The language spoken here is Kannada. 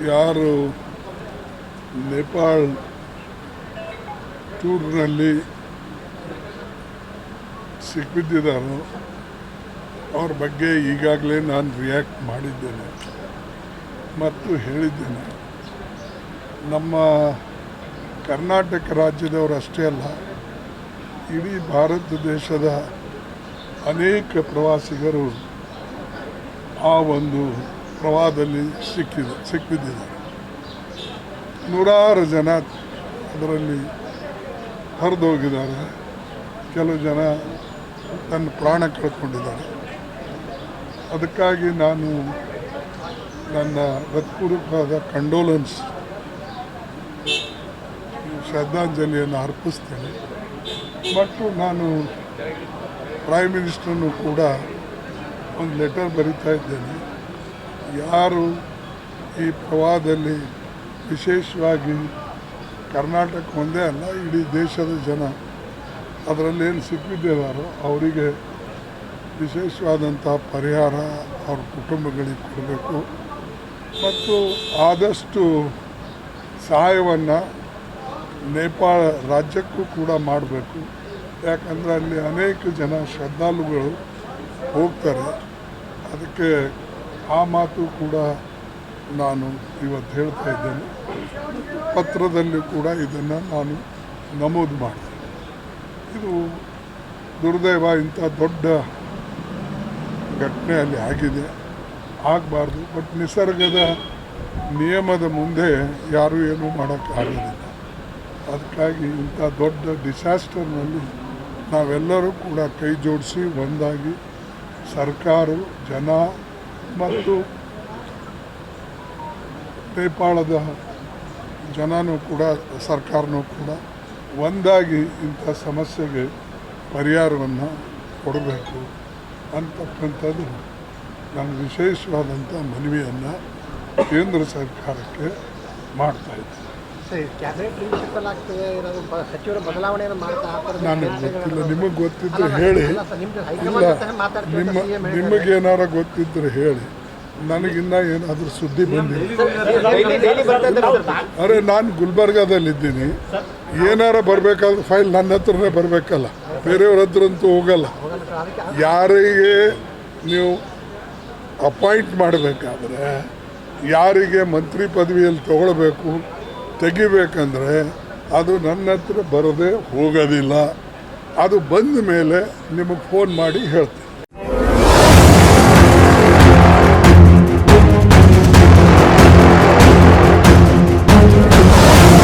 ಯಾರು ನೇಪಾಳ ಟೂರ್ನಲ್ಲಿ ಸಿಕ್ಕಿಬಿದ್ದಿದ್ದಾರೋ ಅವ್ರ ಬಗ್ಗೆ ಈಗಾಗಲೇ ನಾನು ರಿಯಾಕ್ಟ್ ಮಾಡಿದ್ದೇನೆ ಮತ್ತು ಹೇಳಿದ್ದೇನೆ. ನಮ್ಮ ಕರ್ನಾಟಕ ರಾಜ್ಯದವರು ಅಷ್ಟೇ ಅಲ್ಲ, ಇಡೀ ಭಾರತ ದೇಶದ ಅನೇಕ ಪ್ರವಾಸಿಗರು ಆ ಒಂದು ಪ್ರವಾಹದಲ್ಲಿ ಸಿಕ್ಕಿಬಿದ್ದಿದ್ದಾರೆ. ನೂರಾರು ಜನ ಅದರಲ್ಲಿ ಹರಿದೋಗಿದ್ದಾರೆ, ಕೆಲವು ಜನ ತನ್ನ ಪ್ರಾಣ ಕಳ್ಕೊಂಡಿದ್ದಾರೆ. ಅದಕ್ಕಾಗಿ ನಾನು ನನ್ನ ಹೃತ್ಪೂರ್ವಕವಾದ ಕಂಡೋಲೆನ್ಸ್ ಶ್ರದ್ಧಾಂಜಲಿಯನ್ನು ಅರ್ಪಿಸ್ತೇನೆ. ಮತ್ತು ನಾನು ಪ್ರೈಮ್ ಮಿನಿಸ್ಟರ್ನು ಕೂಡ ಒಂದು ಲೆಟರ್ ಬರಿತಾ ಇದ್ದೇನೆ. ಯಾರು ಈ ಪ್ರವಾಹದಲ್ಲಿ ವಿಶೇಷವಾಗಿ ಕರ್ನಾಟಕ ಒಂದೇ ಅಲ್ಲ, ಇಡೀ ದೇಶದ ಜನ ಅದರಲ್ಲೇನು ಸಿಕ್ಕಿದ್ದಾರೋ ಅವರಿಗೆ ವಿಶೇಷವಾದಂಥ ಪರಿಹಾರ ಅವ್ರ ಕುಟುಂಬಗಳಿಗೆ ಕೊಡಬೇಕು ಮತ್ತು ಆದಷ್ಟು ಸಹಾಯವನ್ನು ನೇಪಾಳ ರಾಜ್ಯಕ್ಕೂ ಕೂಡ ಮಾಡಬೇಕು. ಯಾಕಂದರೆ ಅಲ್ಲಿ ಅನೇಕ ಜನ ಶ್ರದ್ಧಾಳುಗಳು ಹೋಗ್ತಾರೆ. ಅದಕ್ಕೆ ಆ ಮಾತು ಕೂಡ ನಾನು ಇವತ್ತು ಹೇಳ್ತಾ ಇದ್ದೇನೆ. ಪತ್ರದಲ್ಲಿ ಕೂಡ ಇದನ್ನು ನಾನು ನಮೂದು ಮಾಡ್ತೇನೆ. ಇದು ದುರ್ದೈವ, ಇಂಥ ದೊಡ್ಡ ಘಟನೆ ಅಲ್ಲಿ ಆಗಿದೆ, ಆಗಬಾರ್ದು. ಬಟ್ ನಿಸರ್ಗದ ನಿಯಮದ ಮುಂದೆ ಯಾರೂ ಏನೂ ಮಾಡೋಕ್ಕಾಗೋದಿಲ್ಲ. ಅದಕ್ಕಾಗಿ ಇಂಥ ದೊಡ್ಡ ಡಿಸಾಸ್ಟರ್ನಲ್ಲಿ ನಾವೆಲ್ಲರೂ ಕೂಡ ಕೈ ಜೋಡಿಸಿ ಒಂದಾಗಿ ಸರ್ಕಾರ, ಜನ ಮತ್ತು ನೇಪಾಳದ ಜನನೂ ಕೂಡ ಸರ್ಕಾರನೂ ಕೂಡ ಒಂದಾಗಿ ಇಂಥ ಸಮಸ್ಯೆಗೆ ಪರಿಹಾರವನ್ನು ಕೊಡಬೇಕು ಅಂತಕ್ಕಂಥದ್ದು ನಾನು ವಿಶೇಷವಾದಂಥ ಮನವಿಯನ್ನು ಕೇಂದ್ರ ಸರ್ಕಾರಕ್ಕೆ ಮಾಡ್ತಾಯಿದ್ದೆ. ನನಗೆ ಗೊತ್ತಿಲ್ಲ, ನಿಮಗೆ ಗೊತ್ತಿದ್ದರೆ ಹೇಳಿ. ಇಲ್ಲ, ನಿಮಗೇನಾರ ಗೊತ್ತಿದ್ದರೆ ಹೇಳಿ. ನನಗಿನ್ನ ಏನಾದರೂ ಸುದ್ದಿ ಬಂದಿಲ್ಲ. ಅರೆ, ನಾನು ಗುಲ್ಬರ್ಗಾದಲ್ಲಿದ್ದೀನಿ. ಏನಾರ ಬರಬೇಕಾದ್ರೆ ಫೈಲ್ ನನ್ನ ಹತ್ರನೇ ಬರಬೇಕಲ್ಲ, ಬೇರೆಯವ್ರ ಹತ್ರ ಅಂತೂ ಹೋಗಲ್ಲ. ಯಾರಿಗೆ ನೀವು ಅಪಾಯಿಂಟ್ ಮಾಡಬೇಕಾದ್ರೆ, ಯಾರಿಗೆ ಮಂತ್ರಿ ಪದವಿಯಲ್ಲಿ ತಗೊಳ್ಬೇಕು ತೆಗಿಬೇಕಂದ್ರೆ ಅದು ನನ್ನ ಹತ್ರ ಬರದೇ ಹೋಗೋದಿಲ್ಲ. ಅದು ಬಂದ ಮೇಲೆ ನಿಮಗೆ ಫೋನ್ ಮಾಡಿ ಹೇಳ್ತೀನಿ.